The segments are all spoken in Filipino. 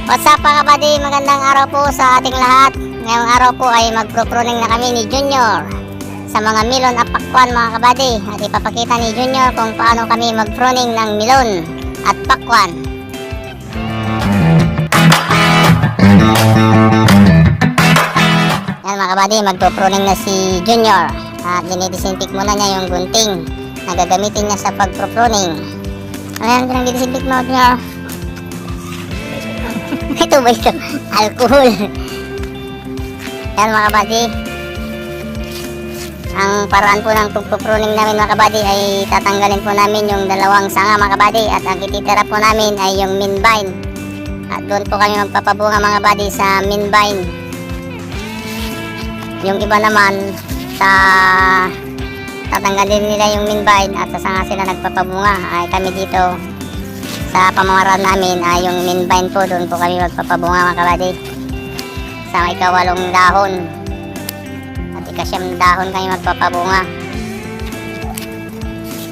What's up mga kabady, magandang araw po sa ating lahat. Ngayong araw po ay magpro-pruning na kami ni Junior sa mga melon at pakwan mga kabady. At ipapakita ni Junior kung paano kami mag-pruning ng melon at pakwan. Yan mga kabady, magpro-pruning na si Junior. At dinidisinfect muna niya yung gunting na gagamitin niya sa pag-pruning. Ayan, pinag-disinfect mo Junior. Ito ba ito? Alcohol. Yan mga kabady. Ang paraan po ng pagpupruning namin mga kabady ay tatanggalin po namin yung dalawang sanga mga kabady. At ang ititira po namin ay yung main vine. At doon po kami magpapabunga mga kabady sa main vine. Yung iba naman sa tatanggalin nila yung main vine at sa sanga sila nagpapabunga. Ay kami dito sa pamamaraan namin ay yung main vine po, doon po kami magpapabunga mga kabady sa ikawalong dahon at ikasyam dahon kami magpapabunga.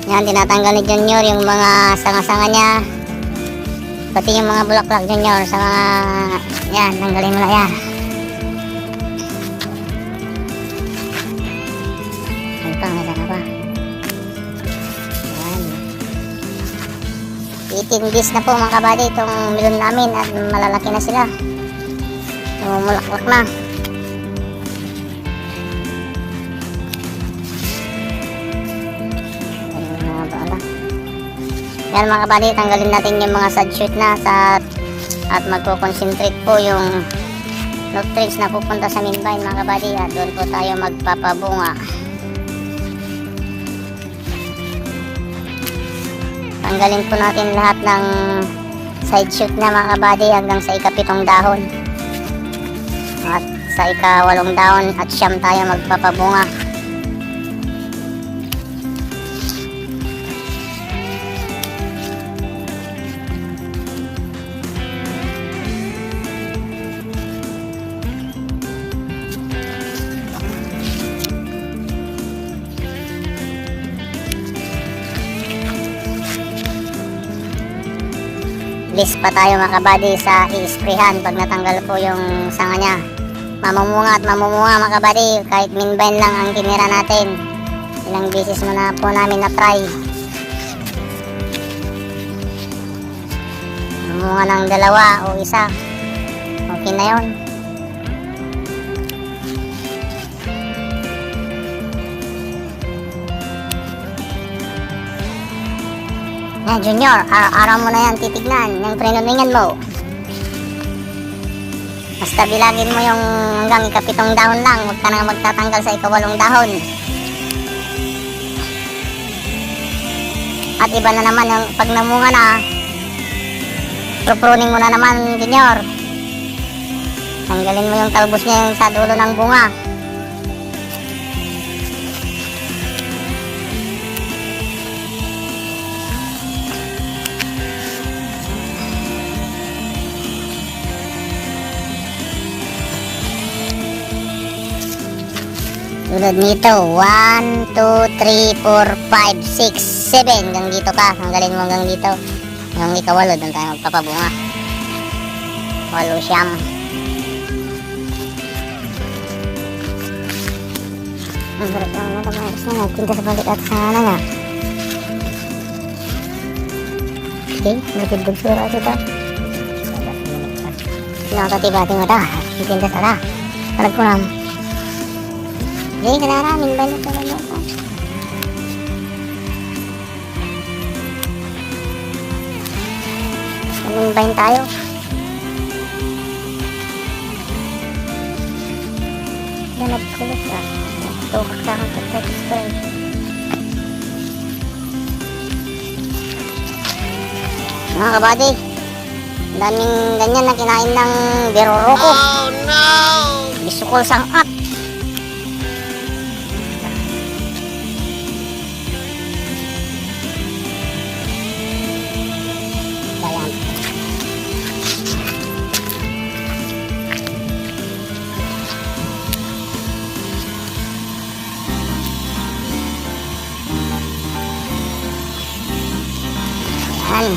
Yan, tinatanggal ni Junior yung mga sanga-sanga niya, pati yung mga bulaklak Junior sa mga yan, tanggalin mo na yan. Ano pa, may sanga pa. 18 days na po mga kabady itong melon namin at malalaki na sila, lumulaklak na. Yan mga kabady, tanggalin natin yung mga sad shoot na at magko-concentrate po yung nutrients na pupunta sa main vine mga kabady at doon po tayo magpapabunga. Tanggalin po natin lahat ng side shoot na mga kabady hanggang sa ikapitong dahon. At sa ikawalong dahon at siyam tayo magpapabunga. List pa tayo mga kabady sa i-sprayhan pag natanggal po yung sanga niya. Mamumunga at mamumunga mga kabady kahit main vine lang ang tinira natin. Ilang beses mo na po namin na-try. Mamunga ng dalawa o isa, okay na yun. Yan Junior, araw-araw mo na yan titignan yung pruningan mo. Basta bilagin mo yung hanggang ikapitong dahon lang, huwag ka nang magtatanggal sa ikawalong dahon. At iba na naman yung pag namunga na, pruning mo na naman Junior. Tanggalin mo yung talbos niya yung sa dulo ng bunga. Tulad nito, 1, 2, 3, 4, 5, 6, 7 hanggang dito ka, tanggalin mo hanggang dito. Yung ikawalo, doon tayo magpapabunga. 8, 9. Ang harap lang na tamayos na, nagpinta sa balik at sa nga nga. Okay, nagpinta dito. Nakatibati mo ta, nagpinta sa ta. Talag ko lang. Hindi, kanara, main vine ito lang ito. Main vine tayo. Yan, nagkulot ka. Tukak sa akong pagkakspray. Mga kabady, daming ganyan na kinain ng biroroko. Oh no! Bisukol sangat. Yan.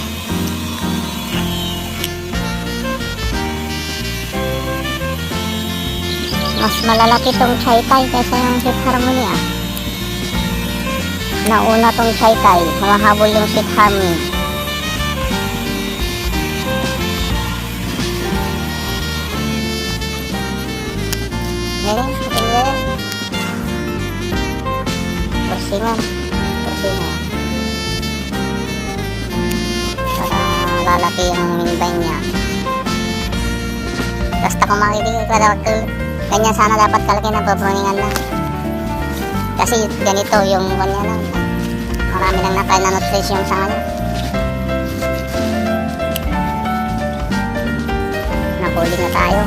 Mas malalaki tong Chai Tai kaysa yung Sweet Harmony ah. Nauna tong Chai Tai, humahabol yung Sweet Harmony. Galing, galing. Porsingan. Para lalaki yung minibine niya. Basta kung makilig ka, kanya sana dapat kalaki na papuningan na. Kasi ganito yung kanya lang. Marami lang nakain na nutrition sa kanya. Nakuli na tayo.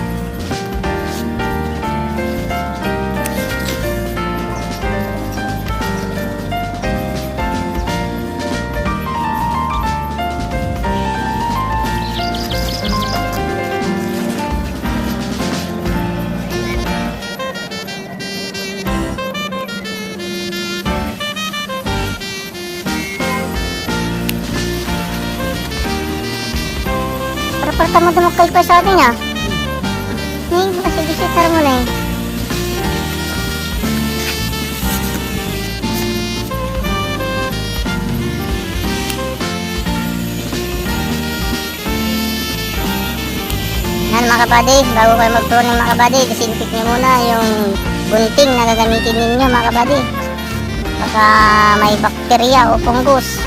Parang dumukal pa sa atin ah. Kasi visitor mo na eh. Yan mga kabady, bago kayo mag-pruning mga kabady, disinfect nyo muna yung gunting na gagamitin ninyo mga kabady. Baka may bakterya o fungus.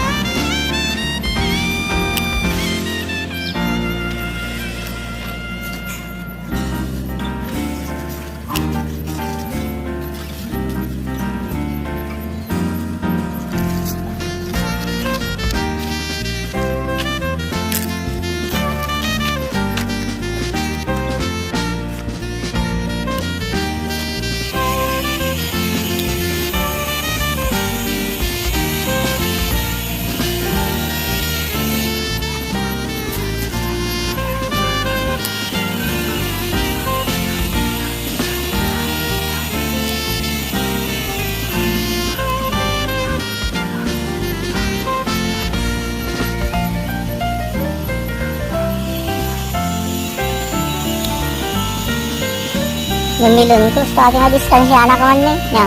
Yung milon ko, sa ating distansya anak man niya.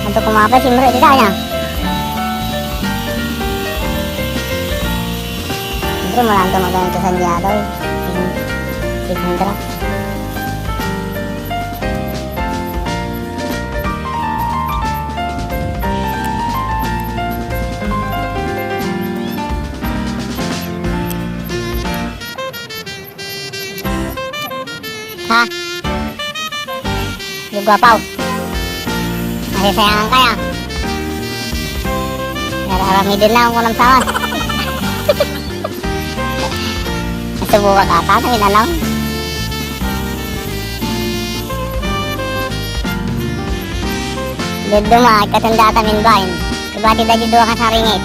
Untuk kumapa simro di kanya. Siyempre malang tumagang ito sa niya daw. Sindra. Ha? Juga pau. Masih sayangan kaya. Nararami din lang ako ng sawan. Nasubukan ata na inalam. Dito mga katanda tamin bain. Diba tidak dito ka sa ringit.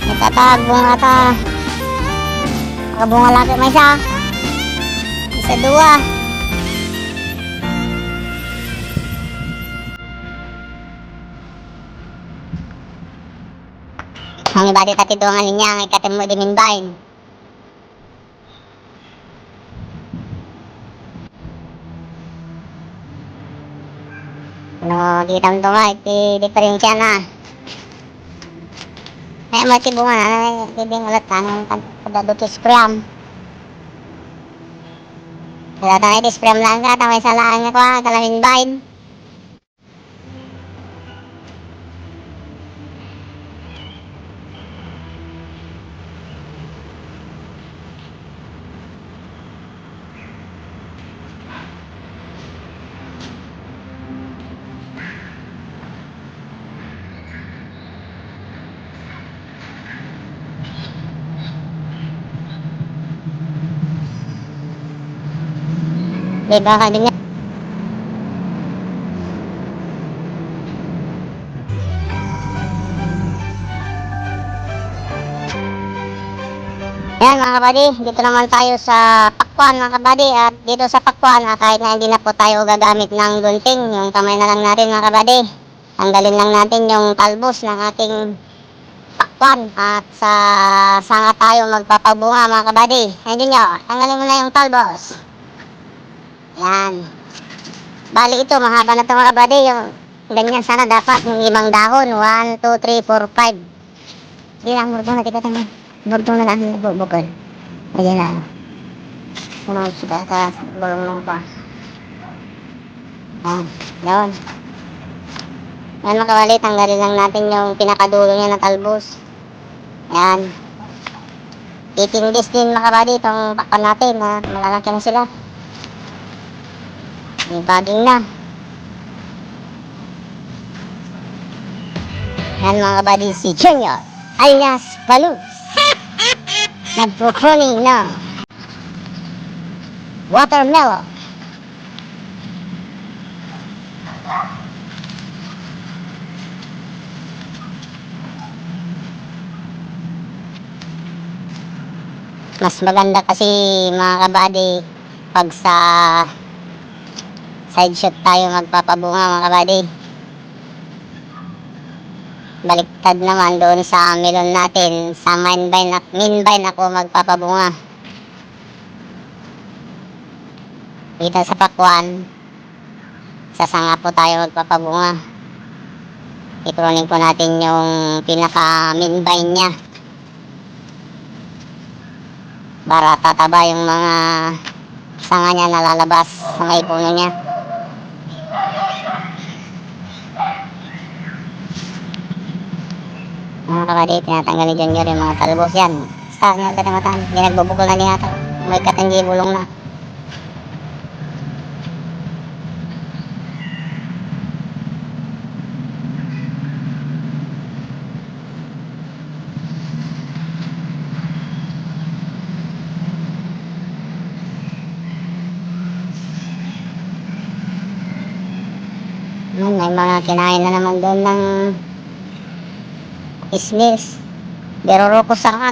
Nagtatagbong ata. Nakabunga lagi may isa. Isa dua. Ang iba di tati doangan niya ang ikatin mo di minbain. No, di tam tunga iti diferensya na. Ay mati bunga na hindi ulat tanong kadado spram. Kada tayo spram lang ka tamay salaan nga kwa kalamin bain. Diba ka din nga. Ayan mga kabady, dito naman tayo sa pakwan mga kabady. At dito sa pakwan, kahit na hindi na po tayo gagamit ng gunting, yung kamay na lang natin mga kabady. Tanggalin lang natin yung talbos ng ating kwan at sa sanga tayo magpapabunga mga kabady. Ayun nyo, tanggalin mo na yung talbos. Yan. Bali ito, mahaba na ito mga kabady. Yung ganyan sana dapat, yung 5 dahon. 1, 2, 3, 4, 5. Hindi lang, murdong na, tikatan mo. Murdong na lang, bukol. Ayan na. Ano, sudah sa bulong pa. Yun. Yan mga kabady, tanggalin lang natin yung pinakadulo niya na talbos. Yan. Itingdis din mga kabady itong pakpan natin na malalaki na sila. May baging na. Yan mga kabady, si Junior alias Balus nagpo-pruning na watermelon. Mas maganda kasi mga kabady pag sa side shot tayo magpapabunga mga kabady. Baliktad naman doon sa melon natin, sa main vine ako magpapabunga. Dito sa pakwan, sa sanga po tayo magpapabunga. I-pruning po natin yung pinaka main vine nya para tataba yung mga sanga nya na lalabas sa may puno nya. Mga kabady, tinatanggal ni Junior yung mga talbos yan. Basta niya katamatan, hindi nagbubukol na niya ito. May katanggi bulong na. May mga kinain na naman doon ng islis. Beroro ko sa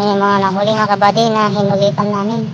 may mga nahuli mga kabady na hinulitan namin.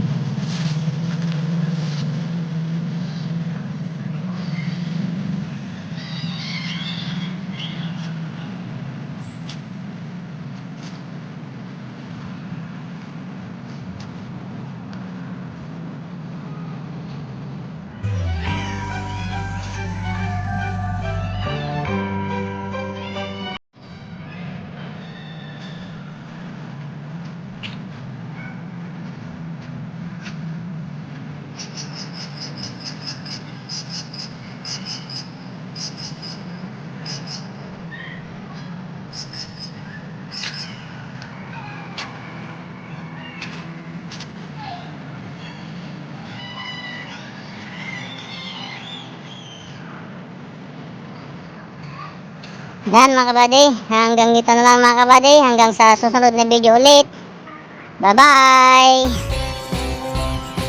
Yan mga kabady, hanggang dito na lang mga kabady, hanggang sa susunod na video ulit. Bye bye.